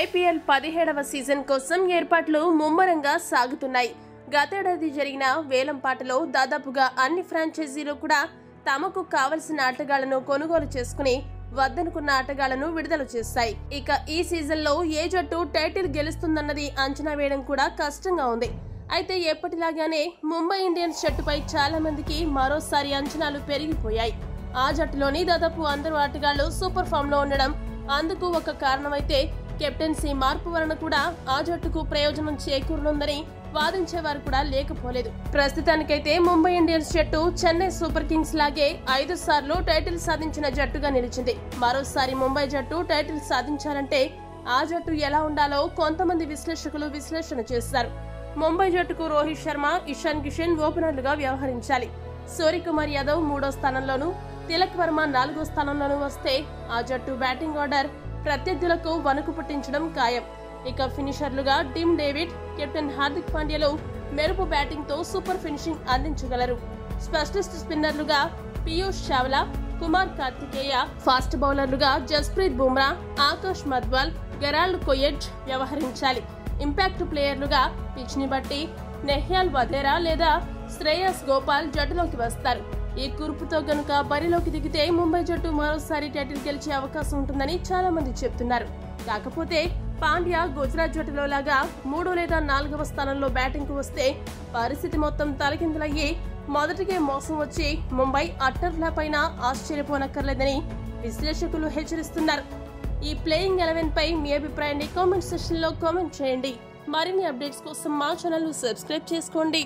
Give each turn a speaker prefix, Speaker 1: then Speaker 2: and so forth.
Speaker 1: IPL 17వ season కోసం ఏర్పాట్లు ముమ్మరంగా సాగుతున్నాయి. గతేడాది జరిగిన వేలంపాటలో దాదాపుగా అన్ని ఫ్రాంచైజీలు కూడా తమకు కావలసిన ఆటగాళ్లను కొనుగోలు చేసుకుని వద్దనుకున్న ఆటగాళ్లను విడుదల చేశాయి. ఇక ఈ సీజన్లో ఏ జట్టు టైటిల్ గెలుస్తుందన్నది అంచనా వేయడం కూడా కష్టంగా ఉంది. అయితే ఎప్పటిలాగానే ముంబై ఇండియన్స్ జట్టుపై చాలా మందికి మరోసారి అంచనాలు పెరిగిపోయాయి. ఆ జట్టులోని దాదాపు అందరూ ఆటగాళ్లు సూపర్ ఫామ్ లో ఉండడం అందుకు ఒక కారణమైతే కెప్టెన్సీ మార్పు వలన కూడా ఆ జట్టుకు ప్రయోజనం చేకూరనుందని వాదించేవారు కూడా లేకపోలేదు. ప్రస్తుతానికైతే ముంబై ఇండియన్స్ జట్టు చెన్నై సూపర్ కింగ్స్ లాగే 5 సార్లు టైటిల్ సాధించిన జట్టుగా నిలిచింది. మరోసారి ముంబై జట్టు టైటిల్ సాధించాలంటే ఆ జట్టు ఎలా ఉండాలో కొంతమంది విశ్లేషకులు విశ్లేషణ చేశారు. ముంబై జట్టుకు రోహిత్ శర్మ, ఇషాన్ కిషన్ ఓపెనర్లుగా వ్యవహరించాలి. సూర్యకుమార్ యాదవ్ 3వ స్థానంలోనూ, తిలక్ వర్మ 4వ స్థానంలోనూ వస్తే ఆ జట్టు బ్యాటింగ్ ఆర్డర్ ప్రత్యర్థులకు వణుకు పుట్టించడం ఖాయం. ఇక ఫినిషర్లుగా టిమ్ డేవిడ్, కెప్టెన్ హార్దిక్ పాండ్యాలు మెరుపు బ్యాటింగ్ తో సూపర్ ఫినిషింగ్ అందించగలరు. స్పెషలిస్ట్ స్పిన్నర్లుగా పీయూష్ చావ్లా, కుమార్ కార్తికేయ, ఫాస్ట్ బౌలర్లుగా జస్ప్రీత్ బుమ్రా, ఆకాష్ మద్వాల్, గెరాల్డ్ కొయెజ్ వ్యవహరించాలి. ఇంపాక్ట్ ప్లేయర్లుగా పిచ్ ని బట్టి నెహ్యాల్ వధేరా లేదా శ్రేయస్ గోపాల్ జట్టులోకి వస్తారు. ఈ కూర్పుతో గనుక బరిలోకి దిగితే ముంబై జట్టు మరోసారి టైటిల్ గెలిచే అవకాశం ఉంటుందని చాలా మంది చెప్తున్నారు. కాకపోతే పాండ్యా గుజరాత్ జట్టులో లాగా 3 లేదా 4వ స్థానంలో బ్యాటింగ్ కు వస్తే పరిస్థితి మొత్తం తలకిందులయ్యి మొదటికే మోసం వచ్చి ముంబై అట్టర్ ఫ్లాప్ అయినా ఆశ్చర్యపోనక్కర్లేదని విశ్లేషకులు హెచ్చరిస్తున్నారు. ఈ ప్లేయింగ్ 11 పై మీ అభిప్రాయాన్ని కామెంట్ సెక్షన్ లో కామెంట్ చేయండి. మరిన్ని అప్డేట్స్ కోసం మా ఛానల్ ను సబ్స్క్రైబ్ చేసుకోండి.